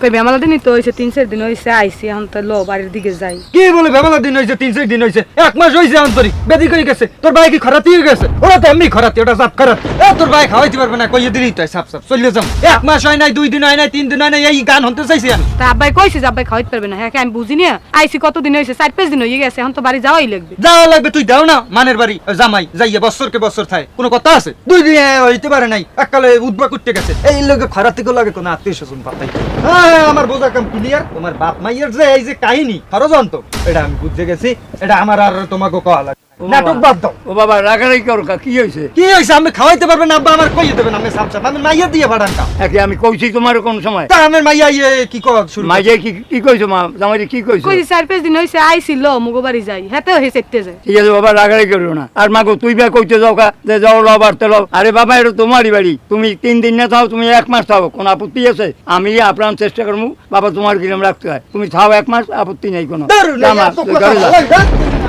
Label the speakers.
Speaker 1: কই বেমালা দিনই তো হইছে 3-4 দিন হইছে আইছি এখন তো লো বাড়ির দিকে যাই।
Speaker 2: কি বলে বেমালা দিন হইছে 3-4 দিন হইছে 1 মাস হইছে অন্তরি বেদি কই গেছে তোর ভাই কি খরাতি হয়ে গেছে ওরা তো এমনি খরাতি ওটা সাপ খরাত তোর ভাই খাওয়াইতে পারবে না কইয়ে দিলি তো সাপ সাপ চলে যাম 1 মাস হয় নাই 2 দিন হয় নাই 3 দিন হয় নাই এই গান হতে চাইছি আমি
Speaker 1: তা আব্বাই কইছে যে আব্বাই খাওয়াইতে পারবে না হ্যাঁ আমি বুঝি না আইছি কতদিন হইছে 4-5 দিন হয়ে গেছে এখন তো বাড়ি যাওয়াই লাগবে।
Speaker 2: যাওয়া লাগবে তুই দাও না মানের বাড়ি জামাই যাইয়ে বছরকে বছর থাকে কোনো কথা আছে 2 দিন হইতে পারে নাই এককালে উদ্বা করতে গেছে এই লগে খরাতি কো লাগে কোনো আত্মীয় স্বজন পাতাই হ্যাঁ আমার বোঝা কাম ক্লিয়ার তোমার বাপ মাইয়ের যে এই যে কাহিনী ষড়যন্ত্র এটা আমি বুঝতে গেছি এটা আমার আর তোমাকে কওয়া লাগে নাটক বাদ দাও।
Speaker 3: ও বাবা রাগারাগি করো কা, কি হয়েছে?
Speaker 2: কি হইছে আমি খাওয়াইতে পারবে না আব্বা আমার কইয়ে দেবেন আমি সাপ সাপ আমি মাইয়া দিয়ে পাঠানটা
Speaker 3: একে আমি কইছি তোমার কোন সময়?
Speaker 2: তা আমার মাইয়া কি কর শুরু
Speaker 3: মাইজে কি কইছো মা? জামাই কি কইছো?
Speaker 1: কইছি 4-5 দিন হইছে আইছি লো মুগো বাড়ি যাই হেতেও হে সেটতে যায়।
Speaker 3: ঠিক আছে বাবা রাগারাগি করো না। আর মাগো তুই বা কইতে যাও কা যে যাও লও বাড়তে লও। আরে বাবা এটা তোমারই বাড়ি, তুমি 3 দিন না থাও, তুমি 1 মাস থাও, কোন আপত্তি আছে? আমি আপ্রাণ চেষ্টা করবো বাবা তোমার কিরম রাখতে হয়, তুমি থাও 1 মাস, আপত্তি নেই কোনো।
Speaker 2: ধরুন,
Speaker 3: জামা
Speaker 2: এত
Speaker 3: তুই
Speaker 2: কথা
Speaker 3: ঘরে যা।
Speaker 2: বলাই, হ্যাঁ?